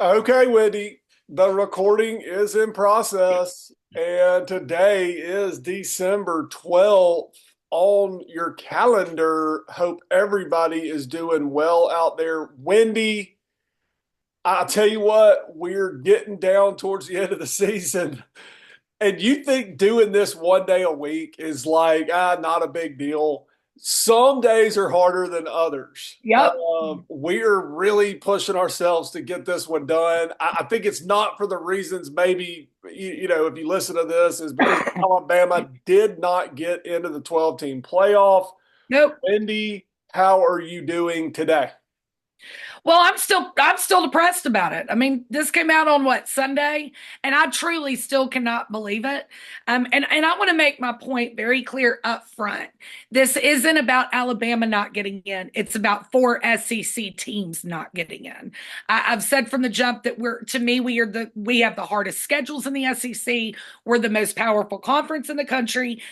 Okay, Wendy, the recording is in process, and today is December 12th on your calendar. Hope everybody is doing well out there. Wendy, I'll tell you what, we're getting down towards the end of the season. And you think doing this one day a week is like, not a big deal. Some days are harder than others. Yep. We're really pushing ourselves to get this one done. I think it's not for the reasons maybe, if you listen to this, is because Alabama did not get into the 12-team playoff. Nope. Wendy, how are you doing today? Well, I'm still depressed about it. I mean, this came out on what, Sunday, and I truly still cannot believe it. And I want to make my point very clear up front. This isn't about Alabama not getting in. It's about four SEC teams not getting in. I've said from the jump that we have the hardest schedules in the SEC. We're the most powerful conference in the country.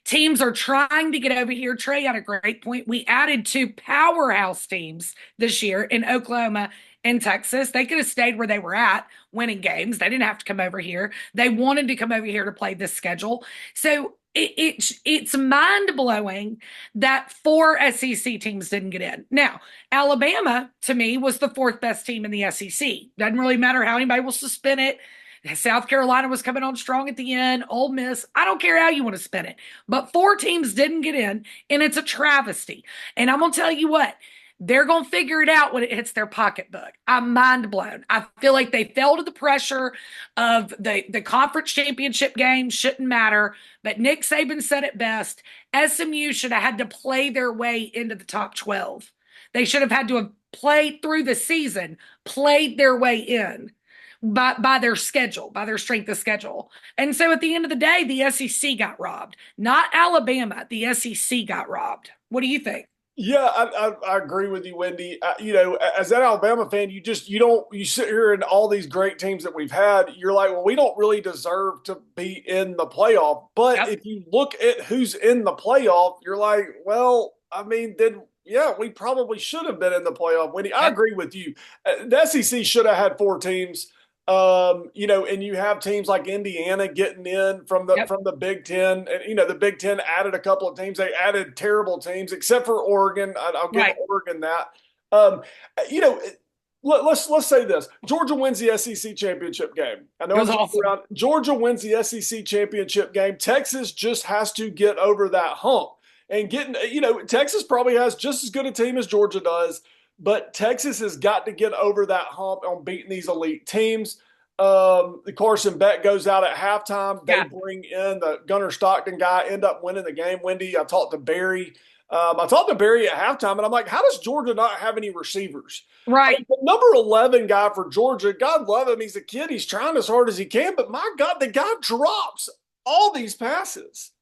Teams are trying to get over here. Trey had a great point. We added two powerhouse teams this year in Oklahoma and Texas. They could have stayed where they were at, winning games. They didn't have to come over here. They wanted to come over here to play this schedule. So it's mind blowing that four SEC teams didn't get in. Now, Alabama to me was the fourth best team in the SEC. Doesn't really matter how anybody wants to spin it. South Carolina was coming on strong at the end. Ole Miss, I don't care how you want to spin it, but four teams didn't get in, and it's a travesty. And I'm gonna tell you what, they're going to figure it out when it hits their pocketbook. I'm mind blown. I feel like they fell to the pressure of the conference championship game, shouldn't matter. But Nick Saban said it best. SMU should have had to play their way into the top 12. They should have had to have played through the season, played their way in by their schedule, by their strength of schedule. And so at the end of the day, the SEC got robbed, not Alabama. The SEC got robbed. What do you think? Yeah, I agree with you, Wendy. As an Alabama fan, you sit here and all these great teams that we've had, you're like, well, we don't really deserve to be in the playoff. But Yep. if you look at who's in the playoff, you're like, well, I mean, then yeah, we probably should have been in the playoff, Wendy. I Yep. agree with you. The SEC should have had four teams. And you have teams like Indiana getting in from the Yep. from the Big Ten, and the Big Ten added a couple of teams. They added terrible teams, except for Oregon. I'll give Right. Oregon that. Um, you know, let's say this: Georgia wins the SEC championship game. I know It I'm was jumping awesome. around. Georgia wins the SEC championship game. Texas just has to get over that hump. And Texas probably has just as good a team as Georgia does, but Texas has got to get over that hump on beating these elite teams. The Carson Beck goes out at halftime. They Yeah. bring in the Gunnar Stockton guy, end up winning the game. Wendy, I talked to Barry at halftime, and I'm like, how does Georgia not have any receivers? I Right. mean, the number 11 guy for Georgia, God love him. He's a kid. He's trying as hard as he can, but my God, the guy drops all these passes.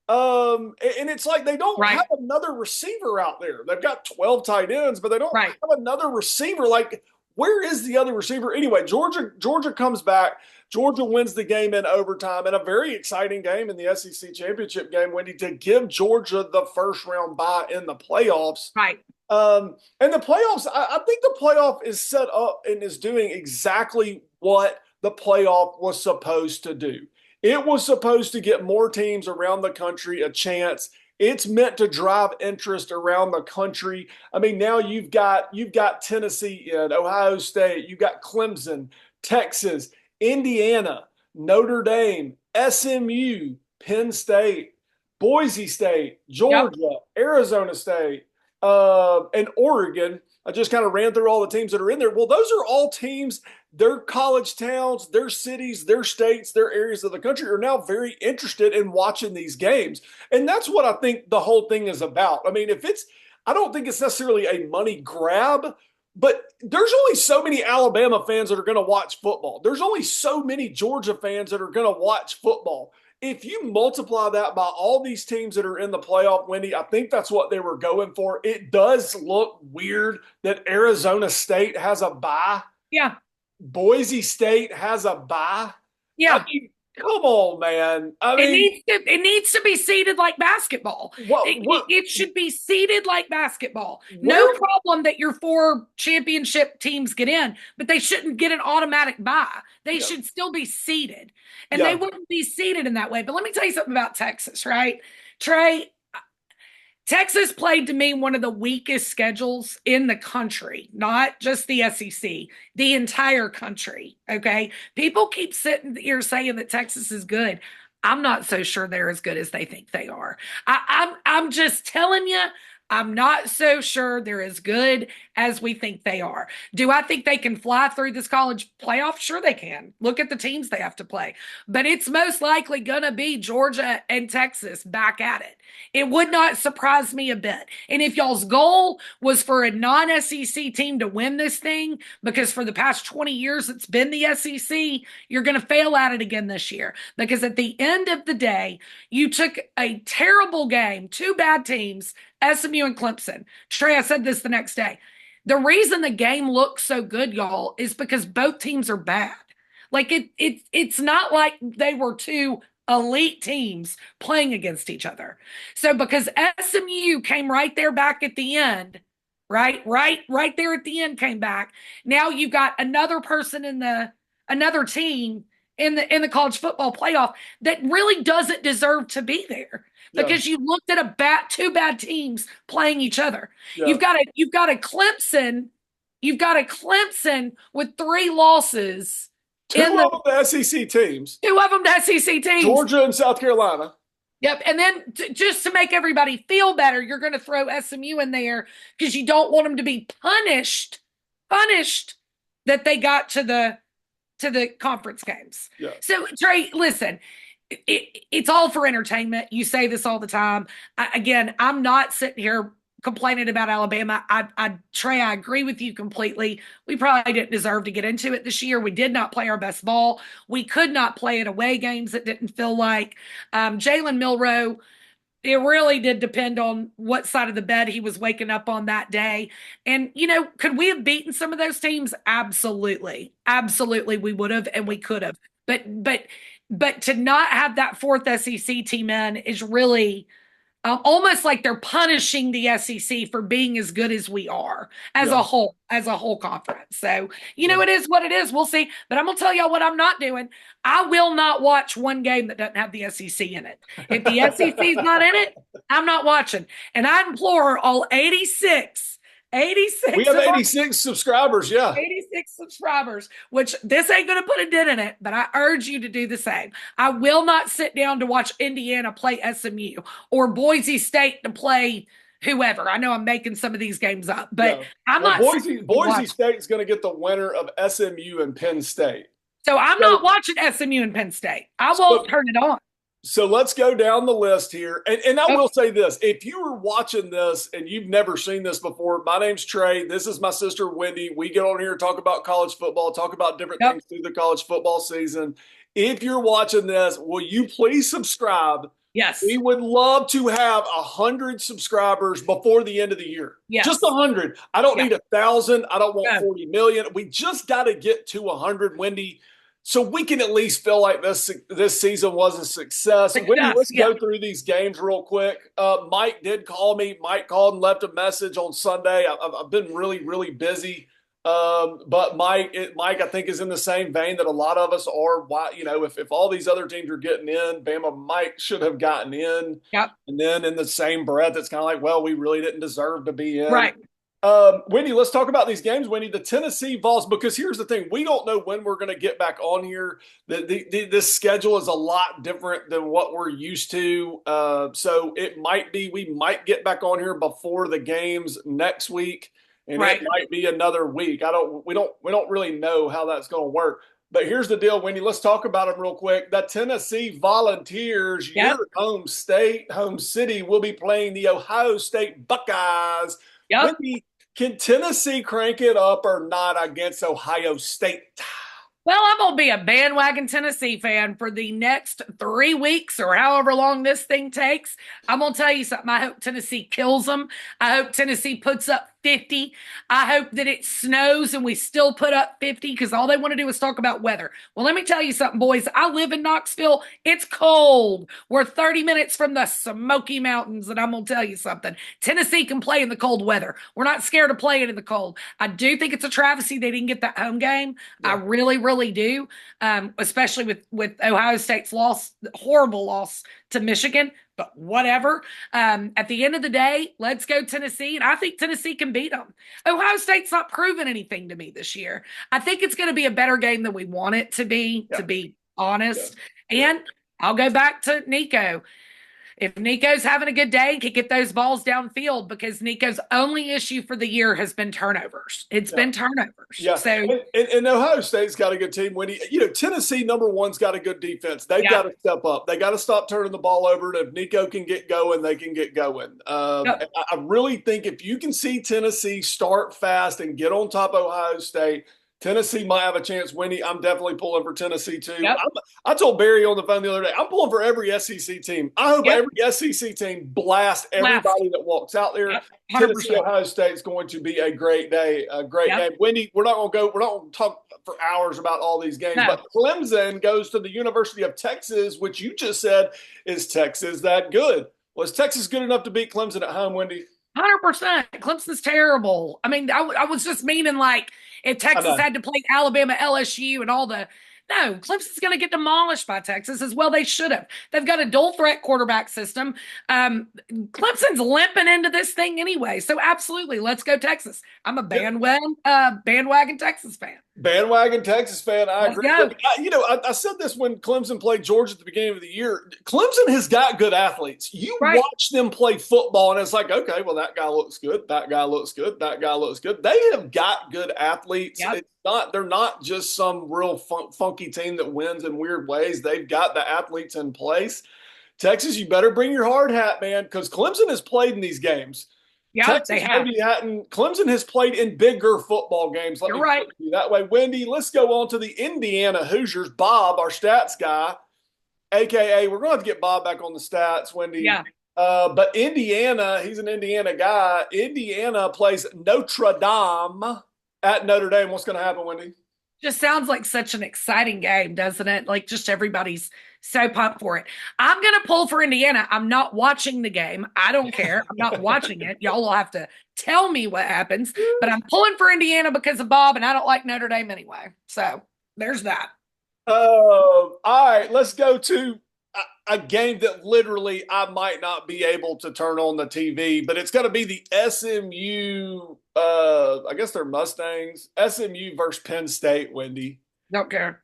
And it's like they don't Right. have another receiver out there. They've got 12 tight ends, but they don't Right. have another receiver. Like, where is the other receiver? Anyway, Georgia comes back. Georgia wins the game in overtime, and a very exciting game in the SEC championship game, Wendy, to give Georgia the first round bye in the playoffs. Right. And the playoffs, I think the playoff is set up and is doing exactly what the playoff was supposed to do. It was supposed to get more teams around the country a chance. It's meant to drive interest around the country. I mean, now you've got Tennessee in, Ohio State, you've got Clemson, Texas, Indiana, Notre Dame, SMU, Penn State, Boise State, Yep. Georgia, Arizona State, and Oregon. I just kind of ran through all the teams that are in there. Well, those are all teams, their college towns, their cities, their states, their areas of the country are now very interested in watching these games. And that's what I think the whole thing is about. I mean, I don't think it's necessarily a money grab, but there's only so many Alabama fans that are going to watch football. There's only so many Georgia fans that are going to watch football. If you multiply that by all these teams that are in the playoff, Wendy, I think that's what they were going for. It does look weird that Arizona State has a bye. Yeah. Boise State has a bye. I Yeah. mean, Come on, man. I It mean, needs to it needs to be seeded like basketball. It should be seeded like basketball. No where? problem that your four championship teams get in, but they shouldn't get an automatic bye. They Yeah, should still be seeded. And they yeah, wouldn't be seeded in that way. But let me tell you something about Texas, right? Trey, Texas played to me one of the weakest schedules in the country, not just the SEC, the entire country. Okay. People keep sitting here saying that Texas is good. I'm not so sure they're as good as they think they are. I'm just telling you, I'm not so sure they're as good as we think they are. Do I think they can fly through this college playoff? Sure, they can. Look at the teams they have to play. But it's most likely going to be Georgia and Texas back at it. It would not surprise me a bit. And if y'all's goal was for a non SEC team to win this thing, because for the past 20 years it's been the SEC, you're going to fail at it again this year. Because at the end of the day, you took a terrible game, two bad teams, SMU and Clemson. Trey, I said this the next day. The reason the game looks so good, y'all, is because both teams are bad. Like it's not like they were two elite teams playing against each other. So because SMU came right there back at the end, right there at the end came back. Now you've got another person in the another team in the college football playoff that really doesn't deserve to be there yeah, because you looked at two bad teams playing each other. yeah. You've got a Clemson, you've got a Clemson with three losses in Two the of the SEC teams, two of them to SEC teams. Georgia and South Carolina. Yep. And then just to make everybody feel better, you're going to throw SMU in there because you don't want them to be punished that they got to the conference games. Yeah, So Trey, listen, it's all for entertainment. You say this all the time. Again, I'm not sitting here complaining about Alabama. Trey, I agree with you completely. We probably didn't deserve to get into it this year. We did not play our best ball. We could not play at away games. It didn't feel like Jalen Milroe. It really did depend on what side of the bed he was waking up on that day. And, could we have beaten some of those teams? Absolutely. Absolutely, we would have and we could have. But to not have that fourth SEC team in is really almost like they're punishing the SEC for being as good as we are yeah, as a whole conference. So, yeah. it is what it is. We'll see. But I'm going to tell y'all what I'm not doing. I will not watch one game that doesn't have the SEC in it. If the SEC is not in it, I'm not watching. And I implore all 86 We have of our 86 subscribers. Yeah. 86 subscribers, which this ain't going to put a dent in it, but I urge you to do the same. I will not sit down to watch Indiana play SMU or Boise State to play whoever. I know I'm making some of these games up, but Yeah. I'm Well, not Boise State's going to get the winner of SMU and Penn State. so I'm So, not watching SMU and Penn State. I won't so, turn it on. so let's go down the list here. And I Nope, will say this. If you were watching this and you've never seen this before, my name's Trey. This is my sister, Wendy. We get on here and talk about college football, talk about different nope. things through the college football season. If you're watching this, will you please subscribe? Yes, We would love to have 100 subscribers before the end of the year. Just yes, 100. I don't yeah. need 1,000. I don't want No. 40 million. We just got to get to 100, Wendy, so we can at least feel like this season was a success. Wendy, Success. let's Yeah. go through these games real quick. Mike did call me. Mike called and left a message on Sunday. I've been really, really busy. But Mike, I think, is in the same vein that a lot of us are. Why, if all these other teams are getting in, Bama Mike should have gotten in. Yep. And then in the same breath, it's kind of like, well, we really didn't deserve to be in. Right. Wendy, let's talk about these games, Wendy. The Tennessee Vols, because here's the thing. We don't know when we're going to get back on here. This schedule is a lot different than what we're used to. So we might get back on here before the games next week. And Right. it might be another week. We don't really know how that's going to work. But here's the deal, Wendy. Let's talk about them real quick. The Tennessee Volunteers, Yep. your home city, will be playing the Ohio State Buckeyes. Yep. Wendy, can Tennessee crank it up or not against Ohio State? Well, I'm going to be a bandwagon Tennessee fan for the next 3 weeks or however long this thing takes. I'm going to tell you something. I hope Tennessee kills them. I hope Tennessee puts up 50. I hope that it snows and we still put up 50 because all they want to do is talk about weather. Well, let me tell you something, boys. I live in Knoxville. It's cold. We're 30 minutes from the Smoky Mountains, and I'm going to tell you something. Tennessee can play in the cold weather. We're not scared of playing in the cold. I do think it's a travesty they didn't get that home game. I Yeah. really, really do, especially with Ohio State's loss, horrible loss to Michigan, but whatever. At the end of the day, let's go Tennessee, and I think Tennessee can beat them. Ohio State's not proven anything to me this year. I think it's going to be a better game than we want it to Yeah. be Yeah. honest. Yeah. And I'll go back to Nico. If Nico's having a good day, he can get those balls downfield because Nico's only issue for the year has been turnovers. It's Yeah. been turnovers. Yeah, So, and Ohio State's got a good team. Wendy, Tennessee number one's got a good defense. They've got yeah. to step up. They got to stop turning the ball over. And if Nico can get going, they can get going. Yep. I really think if you can see Tennessee start fast and get on top of Ohio State, Tennessee might have a chance. Wendy, I'm definitely pulling for Tennessee too. Yep. I told Barry on the phone the other day, I'm pulling for every SEC team. I hope Yep. every SEC team blasts Last. everybody that walks out there. Yep. Tennessee 100%. Ohio State is going to be a great day, a great Yep. game. Wendy, we're not going to talk for hours about all these games, No. but Clemson goes to the University of Texas, which you just said is Texas that good. Was Texas good enough to beat Clemson at home, Wendy? 100%. Clemson's terrible. I mean, I was just meaning like if I Texas know. had to play Alabama, LSU, and all the. No, Clemson's going to get demolished by Texas as well. They should have. They've got a dual threat quarterback system. Clemson's limping into this thing anyway. So absolutely, let's go Texas. I'm a bandwagon Texas fan. Bandwagon Texas fan, I Let's agree. go. I said this when Clemson played Georgia at the beginning of the year. Clemson has got good athletes. You Right. watch them play football, and it's like, okay, well, that guy looks good. That guy looks good. That guy looks good. They have got good athletes. Yep. They're not just some real funky team that wins in weird ways. They've got the athletes in place. Texas, you better bring your hard hat, man, because Clemson has played in these games. Yep, Texas they have. maybe hadn't. Clemson has played in bigger football games. Let You're me right. put it to you that way. Wendy, let's go on to the Indiana Hoosiers. Bob, our stats guy, aka we're going to have to get Bob back on the stats, Wendy. Yeah. But Indiana, he's an Indiana guy. Indiana plays Notre Dame at Notre Dame. What's going to happen, Wendy? Just sounds like such an exciting game, doesn't it? Like just everybody's so pumped for it. I'm going to pull for Indiana. I'm not watching the game. I don't care. I'm not watching it. Y'all will have to tell me what happens. But I'm pulling for Indiana because of Bob, and I don't like Notre Dame anyway. So there's that. All right, let's go to a game that literally I might not be able to turn on the TV, but it's going to be the SMU. I guess they're Mustangs. SMU versus Penn State. Wendy. Don't care.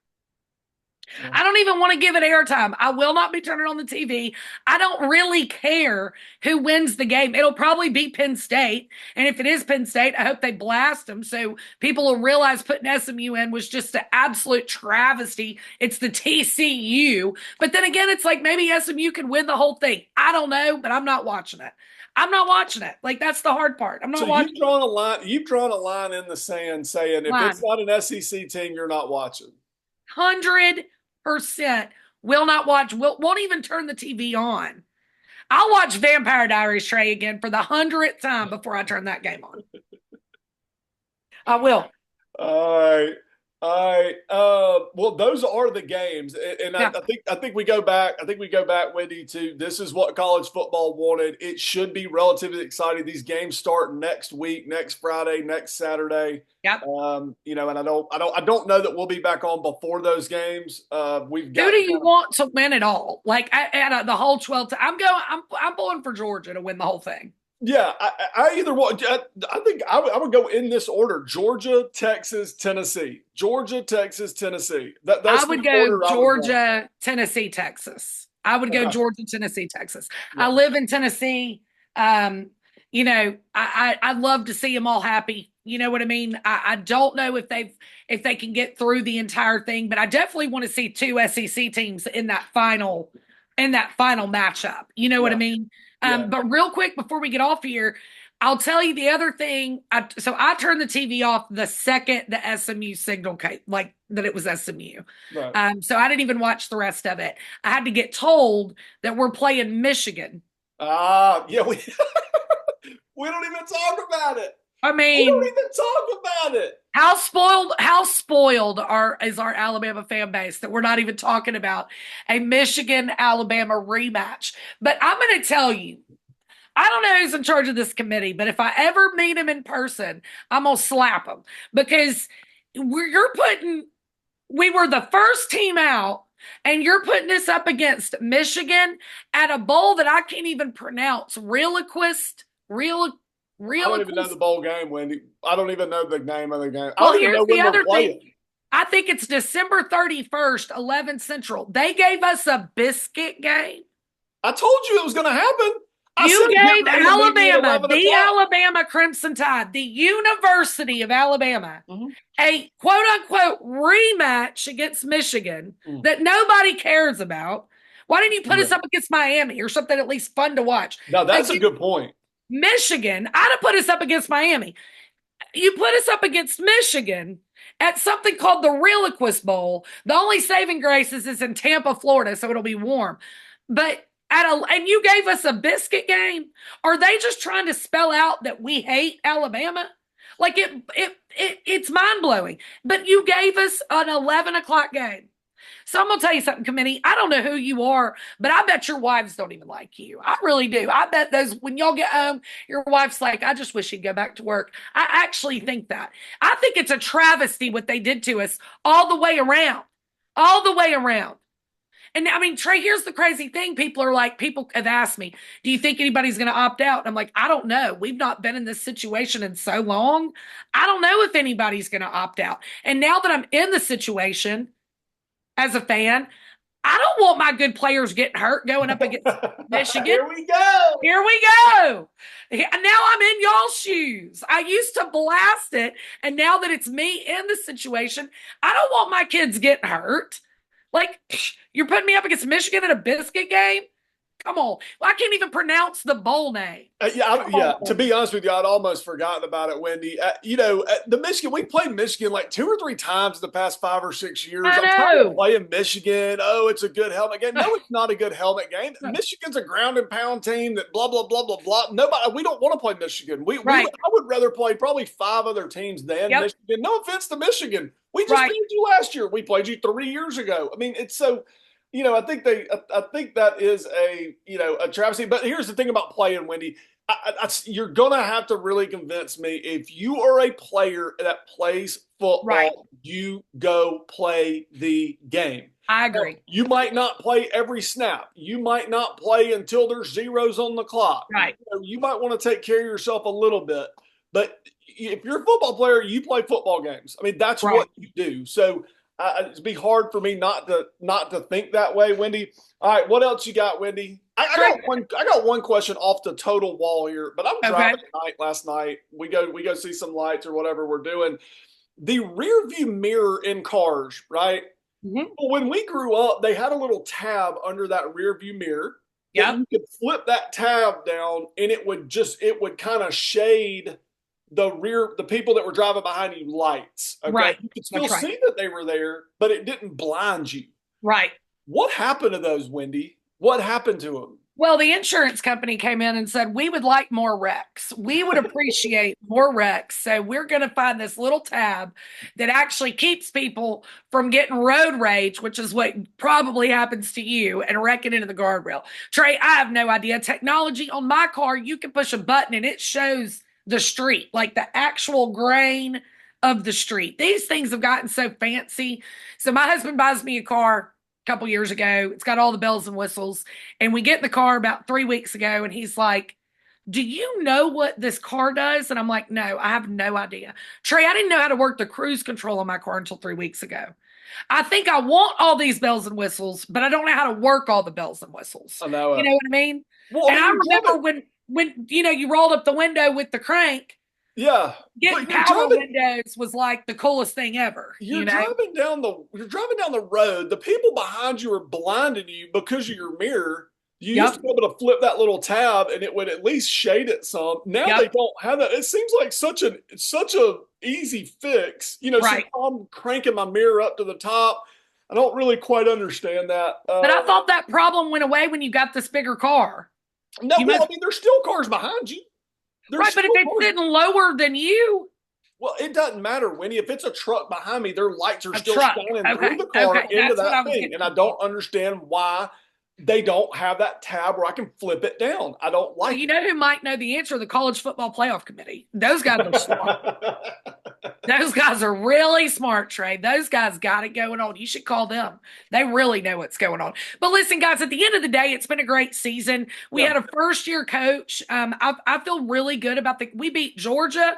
I don't even want to give it airtime. I will not be turning on the TV. I don't really care who wins the game. It'll probably be Penn State. And if it is Penn State, I hope they blast them so people will realize putting SMU in was just an absolute travesty. It's the TCU. But then again, it's like maybe SMU could win the whole thing. I don't know, but I'm not watching it. I'm not watching it. Like that's the hard part. I'm not So watching. you've drawn a line. You've drawn a line in the sand saying if Line. it's not an SEC team, you're not watching. 100% will not watch, won't even turn the TV on. I'll watch Vampire Diaries, Trey, again for the 100th time before I turn that game on. I will. All right. All right. Well, those are the games, and Yeah. I think we go back. I think we go back, Wendy. To this is what college football wanted. It should be relatively exciting. These games start next week, next Friday, next Saturday. Yep. And I don't know that we'll be back on before those games. We've got. Who do you want to win it all? Like the whole 12. I'm going for Georgia to win the whole thing. Yeah, I either want. I think I would go in this order: Georgia, Texas, Tennessee. Georgia, Texas, Tennessee. That's I would the go order I would Georgia, Tennessee, Texas. I would go Georgia, Tennessee, Texas. Yeah. I live in Tennessee. I'd love to see them all happy. You know what I mean? I don't know if they can get through the entire thing, but I definitely want to see two SEC teams in that final matchup. You know what I mean? Yeah. But real quick before we get off here, I'll tell you the other thing. I turned the TV off the second the SMU signal came, like that it was SMU. Right. So I didn't even watch the rest of it. I had to get told that we're playing Michigan. Yeah, we we don't even talk about it. I We don't mean, even talk about it. how spoiled is our Alabama fan base that we're not even talking about a Michigan Alabama rematch. But I'm going to tell you, I don't know who's in charge of this committee, but if I ever meet him in person, I'm gonna slap him because you're putting. We were the first team out, and you're putting us up against Michigan at a bowl that I can't even pronounce. I don't even know the Realquist. bowl game, Wendy. I don't even know the name of the game. I Well, don't even know here's the when we're other thing. playing. I think it's December 31st, 11 Central. They gave us a biscuit game. I told you it was going to happen. I said You get gave ready to meet me at Alabama, 11 the o'clock. Alabama Crimson Tide, the University of Alabama, Mhm. a quote unquote rematch against Michigan Mm. that nobody cares about. Why didn't you put us Yeah. up against Miami or something at least fun to watch? Now, that's a Against good point. Michigan, I'd have put us up against Miami. You put us up against Michigan at something called the Realquist Bowl. The only saving grace is in Tampa, Florida, so it'll be warm. But and you gave us a biscuit game. Are they just trying to spell out that we hate Alabama? Like it's mind blowing. But you gave us an 11 o'clock game. So I'm gonna tell you something, committee. I don't know who you are, but I bet your wives don't even like you. I really do. I bet those when y'all get home, your wife's like, I just wish she'd go back to work. I actually think that. I think it's a travesty what they did to us all the way around. All the way around. And I mean, Trey, here's the crazy thing. People have asked me, do you think anybody's going to opt out? And I'm like, I don't know. We've not been in this situation in so long. I don't know if anybody's going to opt out. And now that I'm in the situation, as a fan. I don't want my good players getting hurt going up against Michigan. Here we go. Here we go. Now I'm in y'all's shoes. I used to blast it, and now that it's me in the situation, I don't want my kids getting hurt. Like, you're putting me up against Michigan in a biscuit game? Come on. Well, I can't even pronounce the bowl name. Yeah. To be honest with you, I'd almost forgotten about it, Wendy. The Michigan. We played Michigan like 2 or 3 times in the past 5 or 6 years. I I'm tired of know. playing Michigan. Oh, it's a good helmet game. No, it's not a good helmet game. Michigan's a ground and pound team that blah blah blah blah blah. Nobody. We don't want to play Michigan. Right. I would rather play probably 5 other teams than Yep. Michigan. No offense to Michigan. We just Right. played you last year. We played you 3 years ago. I mean, it's so I think that is a travesty. But here's the thing about playing, Wendy. You're gonna have to really convince me if you are a player that plays football, Right. you go play the game. I Now, agree. you might not play every snap. You might not play until there's zeros on the clock. Right. You might want to take care of yourself a little bit. But if you're a football player, you play football games. I mean, that's Right. what you do. So it'd be hard for me not to think that way, Wendy. All right, what else you got, Wendy? I got one question off the total wall here, but I'm Okay. driving tonight. Last night we go see some lights or whatever we're doing. The rear view mirror in cars, right? Mhm. Well, when we grew up, they had a little tab under that rear view mirror that Yep. you could flip that tab down, and it would kind of shade the people that were driving behind you lights. Okay, Right. you could still That's right. see that they were there, but it didn't blind you. Right. What happened to those, Wendy? What happened to them? Well, the insurance company came in and said, we would like more wrecks. We would appreciate more wrecks. So we're going to find this little tab that actually keeps people from getting road rage, which is what probably happens to you, and wrecking into the guardrail. Trey, I have no idea. Technology on my car, you can push a button and it shows the street, like the actual grain of the street. These things have gotten so fancy. So my husband buys me a car couple years ago. It's got all the bells and whistles. And we get in the car about 3 weeks ago, and he's like, do you know what this car does? And I'm like, no, I have no idea. Trey, I didn't know how to work the cruise control on my car until 3 weeks ago. I think I want all these bells and whistles, but I don't know how to work all the bells and whistles. I know You it. know what I mean? Well, I And mean, I you're remember driving. when you rolled up the window with the crank, Yeah, getting but you're power driving. windows was like the coolest thing ever, You're driving down the road. The people behind you are blinding you because of your mirror. You used to Yep. be able to flip that little tab and it would at least shade it some. Now they Yep. don't have that. It seems like such a easy fix. So Right. I'm cranking my mirror up to the top. I don't really quite understand that. But I thought that problem went away when you got this bigger car. No, You well, must I mean, there's still cars behind you. They're Right, but if still it's cars. sitting lower than you, Well, it doesn't matter, Winnie. If it's a truck behind me, their lights are a still truck. shining through Okay, the car okay, into that's what I that was thing. getting And I confused. don't understand why they don't have that tab where I can flip it down. I don't Well, like you know who might know the answer? The College Football Playoff Committee. Those guys are smart. it. Those guys are really smart, Trey. Those guys got it going on. You should call them. They really know what's going on. But listen, guys, at the end of the day, it's been a great season. We Yeah. had a first year coach. I feel really good about we beat Georgia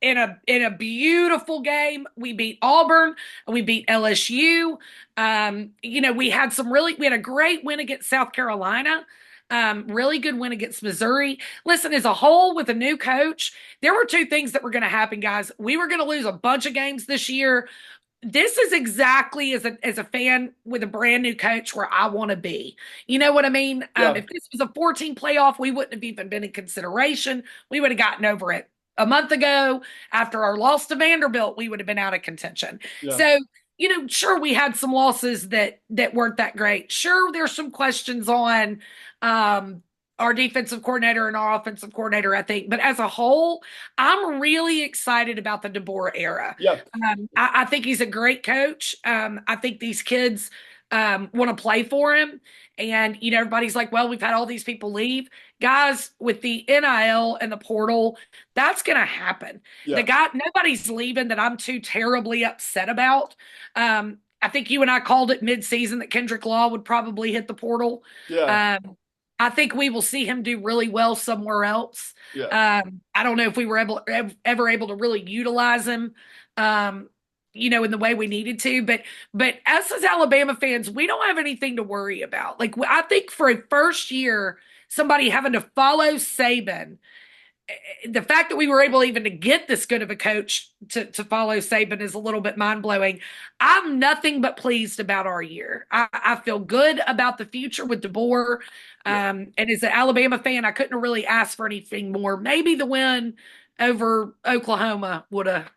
in a beautiful game. We beat Auburn. We beat LSU. We had we had a great win against South Carolina. Really good win against Missouri. Listen, as a whole, with a new coach, there were two things that were going to happen, guys. We were going to lose a bunch of games this year. This is exactly as a fan with a brand new coach where I want to be. You know what I mean? Yeah. If this was a 14 playoff, we wouldn't have even been in consideration. We would have gotten over it a month ago. After our loss to Vanderbilt, we would have been out of contention. Yeah. So, sure, we had some losses that weren't that great. Sure, there's some questions on um, our defensive coordinator and our offensive coordinator, I think. But as a whole, I'm really excited about the DeBoer era. Yeah. I think he's a great coach. I think these kids want to play for him. And, everybody's like, well, we've had all these people leave. Guys, with the NIL and the portal, that's going to happen. Yeah. Nobody's leaving that I'm too terribly upset about. I think you and I called it midseason that Kendrick Law would probably hit the portal. Yeah. Um, I think we will see him do really well somewhere else. Yeah. I don't know if we were ever able to really utilize him, in the way we needed to. But us as Alabama fans, we don't have anything to worry about. Like I think for a first year, somebody having to follow Saban, the fact that we were able even to get this good of a coach to follow Saban is a little bit mind blowing. I'm nothing but pleased about our year. I feel good about the future with DeBoer. Yeah. And as an Alabama fan, I couldn't really ask for anything more. Maybe the win over Oklahoma would have,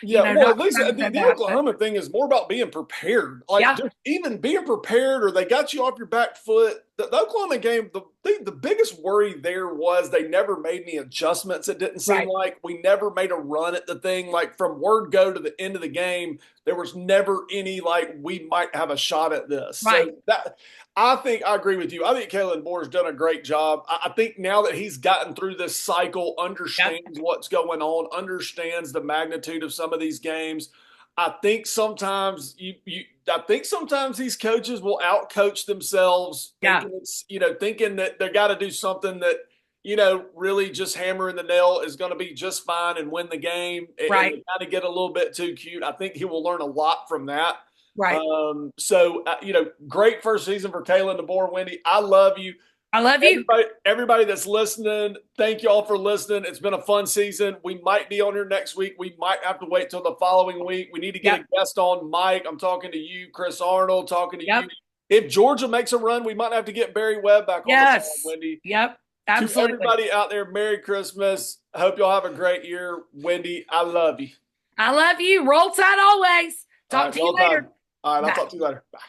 Yeah, well, not at least been the, so the bad. But Oklahoma thing is more about being prepared. Like yeah, just even being prepared, or they got you off your back foot. The Oklahoma game, the biggest worry there was they never made any adjustments. It didn't seem right, like we never made a run at the thing. Like from word go to the end of the game, there was never any like we might have a shot at this. right. So that I think I agree with you. I think Kalen Moore's done a great job. I think now that he's gotten through this cycle, Yep, understands what's going on, understands the magnitude of some of these games. I think sometimes I think sometimes these coaches will outcoach themselves, yeah, thinking that they got to do something that really just hammering the nail is going to be just fine and win the game, and right, they kind of get a little bit too cute. I think he will learn a lot from that. right. Great first season for Kalen DeBoer. Wendy, I love you. I love you. Everybody that's listening, thank you all for listening. It's been a fun season. We might be on here next week. We might have to wait till the following week. We need to get Yep, a guest on. Mike, I'm talking to you. Chris Arnold, talking to you. yep, If Georgia makes a run, we might have to get Barry Webb back on the phone, yes, Wendy. yep, To absolutely. everybody out there, Merry Christmas. I hope y'all have a great year. Wendy, I love you. I love you. Roll Tide always. All Talk right, to you roll later. time. All right, I'll Bye. talk to you later. Bye.